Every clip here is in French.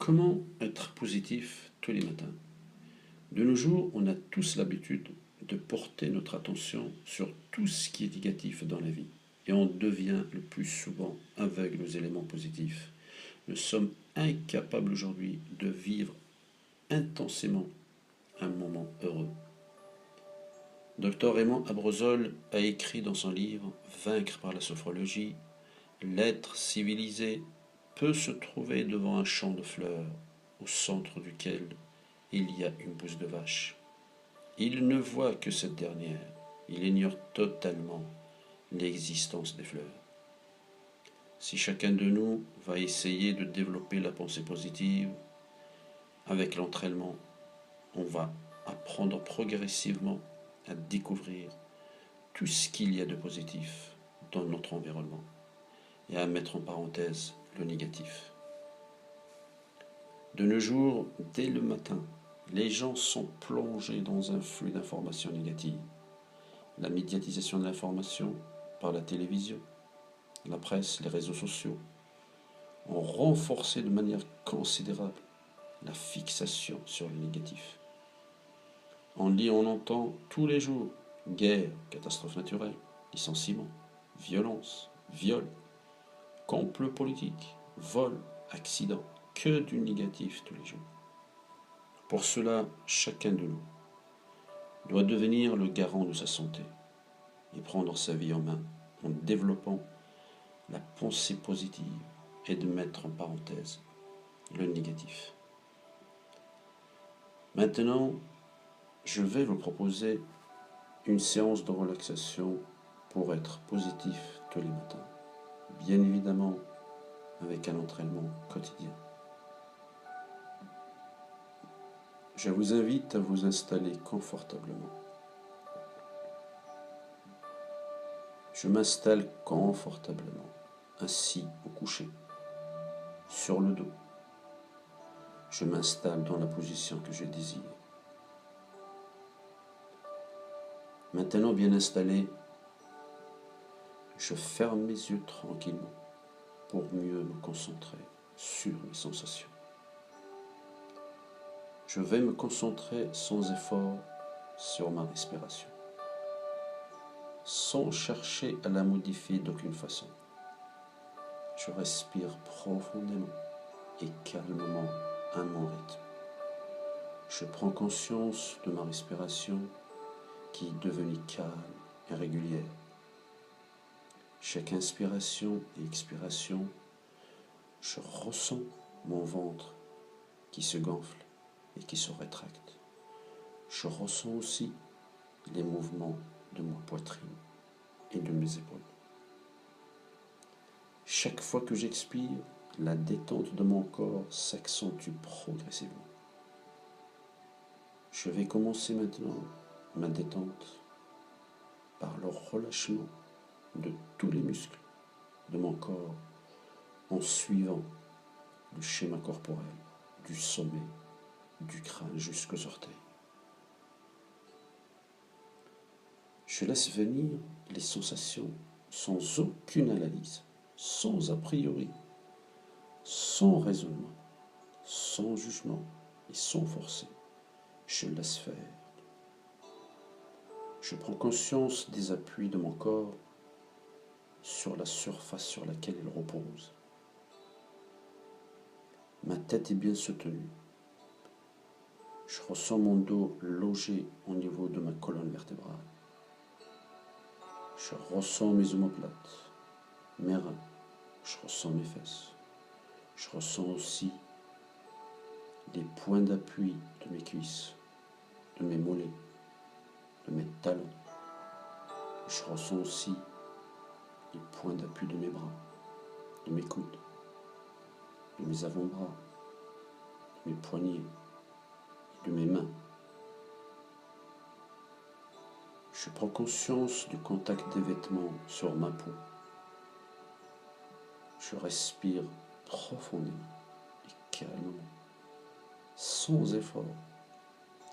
Comment être positif tous les matins? De nos jours, on a tous l'habitude de porter notre attention sur tout ce qui est négatif dans la vie. Et on devient le plus souvent aveugle aux éléments positifs. Nous sommes incapables aujourd'hui de vivre intensément un moment heureux. Dr Raymond Abrosol a écrit dans son livre Vaincre par la sophrologie, l'être civilisé peut se trouver devant un champ de fleurs, au centre duquel il y a une bouse de vache. Il ne voit que cette dernière, il ignore totalement l'existence des fleurs. Si chacun de nous va essayer de développer la pensée positive, avec l'entraînement, on va apprendre progressivement à découvrir tout ce qu'il y a de positif dans notre environnement et à mettre en parenthèse le négatif. De nos jours, dès le matin, les gens sont plongés dans un flux d'informations négatives. La médiatisation de l'information par la télévision, la presse, les réseaux sociaux ont renforcé de manière considérable la fixation sur le négatif. On lit, on entend tous les jours guerre, catastrophes naturelles, licenciements, violences, viols, complots politiques, vols, accidents, que du négatif tous les jours. Pour cela, chacun de nous doit devenir le garant de sa santé et prendre sa vie en main en développant la pensée positive et de mettre en parenthèse le négatif. Maintenant, je vais vous proposer une séance de relaxation pour être positif tous les matins, bien évidemment avec un entraînement quotidien. Je vous invite à vous installer confortablement. Je m'installe confortablement, assis ou couché, sur le dos. Je m'installe dans la position que je désire. Maintenant bien installé, je ferme mes yeux tranquillement pour mieux me concentrer sur mes sensations. Je vais me concentrer sans effort sur ma respiration, sans chercher à la modifier d'aucune façon. Je respire profondément et calmement à mon rythme. Je prends conscience de ma respiration qui est devenue calme et régulière. Chaque inspiration et expiration, je ressens mon ventre qui se gonfle et qui se rétracte. Je ressens aussi les mouvements de ma poitrine et de mes épaules. Chaque fois que j'expire, la détente de mon corps s'accentue progressivement. Je vais commencer maintenant ma détente par le relâchement de tous les muscles de mon corps en suivant le schéma corporel du sommet du crâne jusqu'aux orteils. Je laisse venir les sensations sans aucune analyse, sans a priori, sans raisonnement, sans jugement et sans forcer. Je laisse faire. Je prends conscience des appuis de mon corps sur la surface sur laquelle il repose. Ma tête est bien soutenue. Je ressens mon dos logé au niveau de ma colonne vertébrale. Je ressens mes omoplates, mes reins, je ressens mes fesses. Je ressens aussi les points d'appui de mes cuisses, de mes mollets, de mes talons. Je ressens aussi les points d'appui de mes bras, de mes coudes, de mes avant-bras, de mes poignets et de mes mains. Je prends conscience du contact des vêtements sur ma peau. Je respire profondément et calmement, sans effort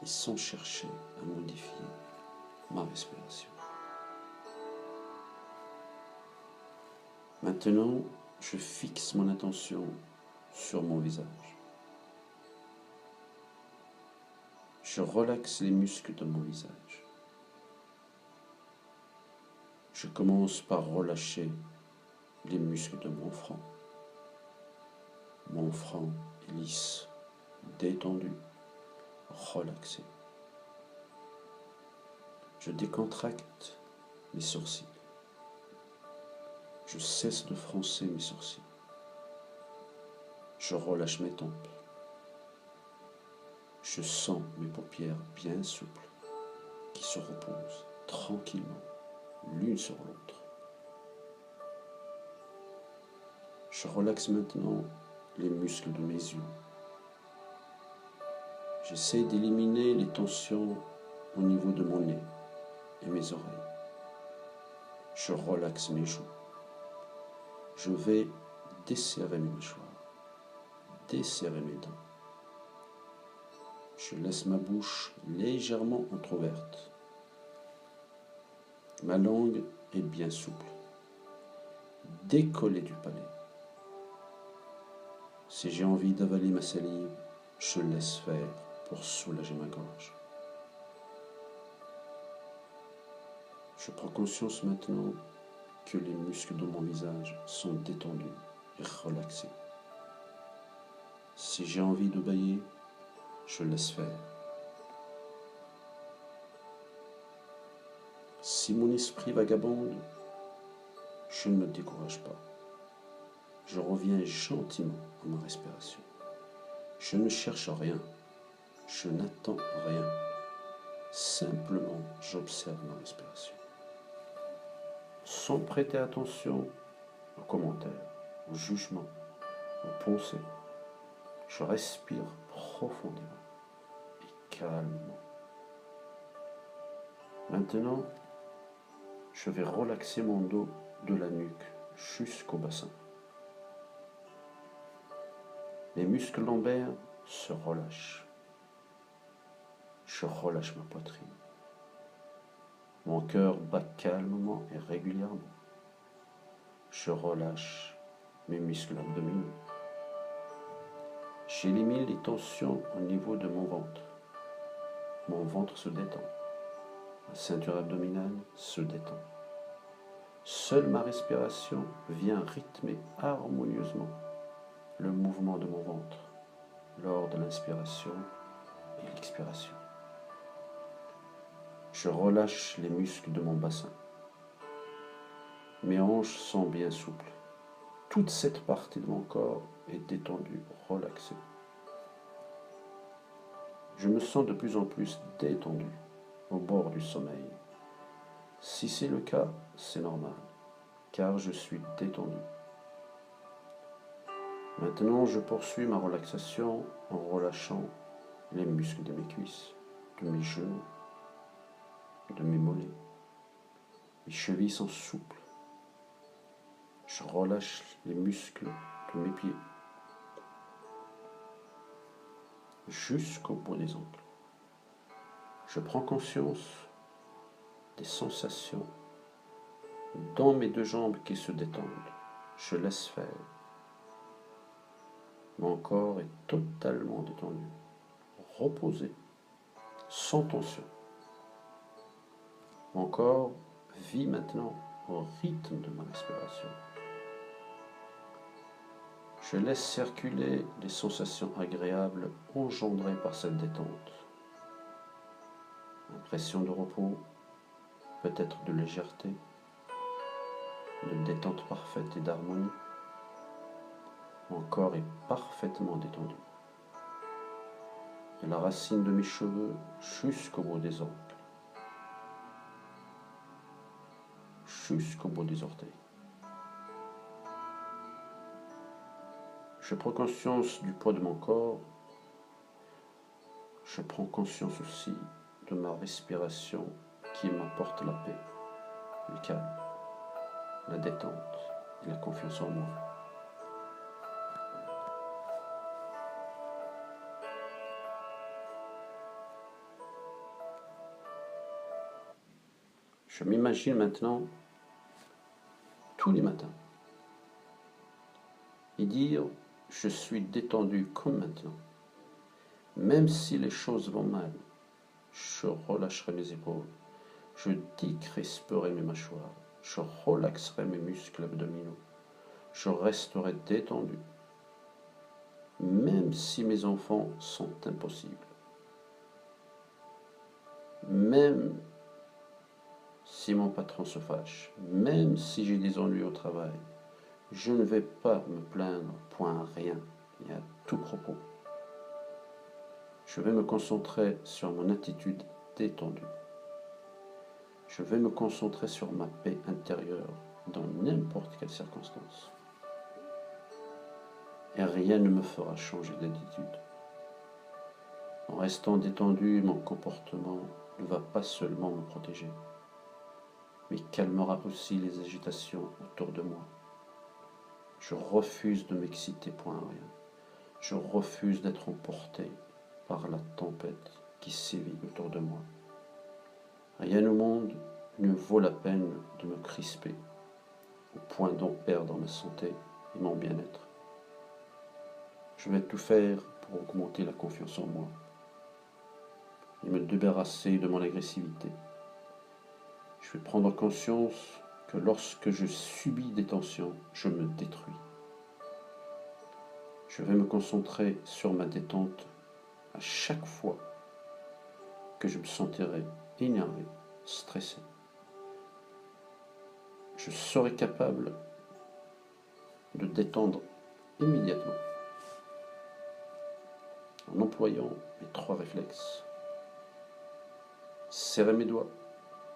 et sans chercher à modifier ma respiration. Maintenant, je fixe mon attention sur mon visage. Je relaxe les muscles de mon visage. Je commence par relâcher les muscles de mon front. Mon front est lisse, détendu, relaxé. Je décontracte mes sourcils. Je cesse de froncer mes sourcils. Je relâche mes tempes. Je sens mes paupières bien souples qui se reposent tranquillement l'une sur l'autre. Je relaxe maintenant les muscles de mes yeux. J'essaie d'éliminer les tensions au niveau de mon nez et mes oreilles. Je relaxe mes joues. Je vais desserrer mes mâchoires, desserrer mes dents. Je laisse ma bouche légèrement entrouverte. Ma langue est bien souple, décollée du palais. Si j'ai envie d'avaler ma salive, je laisse faire pour soulager ma gorge. Je prends conscience maintenant que les muscles de mon visage sont détendus et relaxés. Si j'ai envie de bâiller, je laisse faire. Si mon esprit vagabonde, je ne me décourage pas. Je reviens gentiment à ma respiration. Je ne cherche rien. Je n'attends rien. Simplement, j'observe ma respiration. Sans prêter attention aux commentaires, aux jugements, aux pensées, je respire profondément et calmement. Maintenant, je vais relaxer mon dos de la nuque jusqu'au bassin. Les muscles lombaires se relâchent. Je relâche ma poitrine. Mon cœur bat calmement et régulièrement. Je relâche mes muscles abdominaux. J'élimine les tensions au niveau de mon ventre. Mon ventre se détend. Ma ceinture abdominale se détend. Seule ma respiration vient rythmer harmonieusement le mouvement de mon ventre lors de l'inspiration et l'expiration. Je relâche les muscles de mon bassin. Mes hanches sont bien souples. Toute cette partie de mon corps est détendue, relaxée. Je me sens de plus en plus détendu, au bord du sommeil. Si c'est le cas, c'est normal, car je suis détendu. Maintenant, je poursuis ma relaxation en relâchant les muscles de mes cuisses, de mes genoux, de mes mollets. Mes chevilles sont souples. Je relâche les muscles de mes pieds jusqu'au bout des ongles. Je prends conscience des sensations dans mes deux jambes qui se détendent. Je laisse faire. Mon corps est totalement détendu, reposé, sans tension. Mon corps vit maintenant au rythme de ma respiration. Je laisse circuler les sensations agréables engendrées par cette détente. Impression de repos, peut-être de légèreté, de détente parfaite et d'harmonie. Mon corps est parfaitement détendu. De la racine de mes cheveux jusqu'au bout des ongles, jusqu'au bout des orteils. Je prends conscience du poids de mon corps. Je prends conscience aussi de ma respiration qui m'apporte la paix, le calme, la détente et la confiance en moi. Je m'imagine maintenant tous les matins et dire je suis détendu comme maintenant. Même si les choses vont mal, Je relâcherai mes épaules. Je décrisperai mes mâchoires. Je relaxerai mes muscles abdominaux. Je resterai détendu, même si mes enfants sont impossibles. Même si mon patron se fâche, même si j'ai des ennuis au travail, je ne vais pas me plaindre, point à rien et à tout propos. Je vais me concentrer sur mon attitude détendue. Je vais me concentrer sur ma paix intérieure dans n'importe quelle circonstance. Et rien ne me fera changer d'attitude. En restant détendu, mon comportement ne va pas seulement me protéger, mais calmera aussi les agitations autour de moi. Je refuse de m'exciter point à rien. Je refuse d'être emporté par la tempête qui sévit autour de moi. Rien au monde ne vaut la peine de me crisper, au point d'en perdre ma santé et mon bien-être. Je vais tout faire pour augmenter la confiance en moi et me débarrasser de mon agressivité. Je vais prendre conscience que lorsque je subis des tensions, je me détruis. Je vais me concentrer sur ma détente à chaque fois que je me sentirai énervé, stressé. Je serai capable de détendre immédiatement en employant mes 3 réflexes. Serrer mes doigts,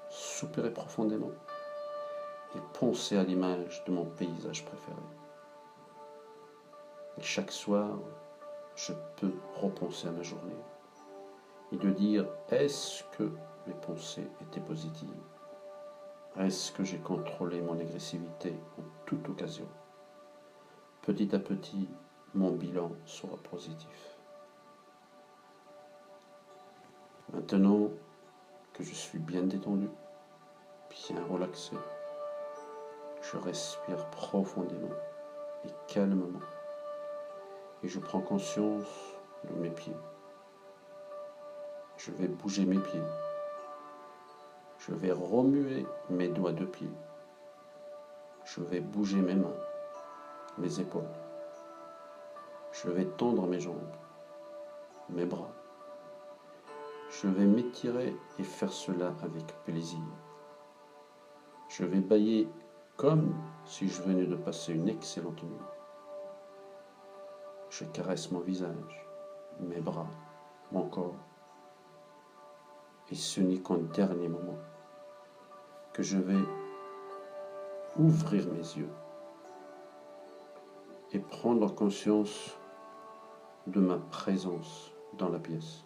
soupirer profondément et penser à l'image de mon paysage préféré. Et chaque soir, je peux repenser à ma journée et de dire, est-ce que mes pensées étaient positives? Est-ce que j'ai contrôlé mon agressivité en toute occasion? Petit à petit, mon bilan sera positif. Maintenant que je suis bien détendu, bien relaxé, je respire profondément et calmement et je prends conscience de mes pieds. Je vais bouger mes pieds. Je vais remuer mes doigts de pied. Je vais bouger mes mains, mes épaules. Je vais tendre mes jambes, mes bras. Je vais m'étirer et faire cela avec plaisir. Je vais bâiller comme si je venais de passer une excellente nuit. Je caresse mon visage, mes bras, mon corps. Et ce n'est qu'en dernier moment que je vais ouvrir mes yeux et prendre conscience de ma présence dans la pièce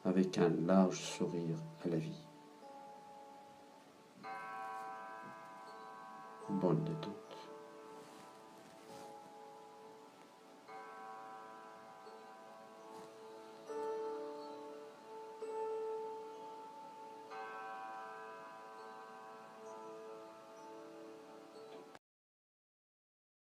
avec un large sourire à la vie.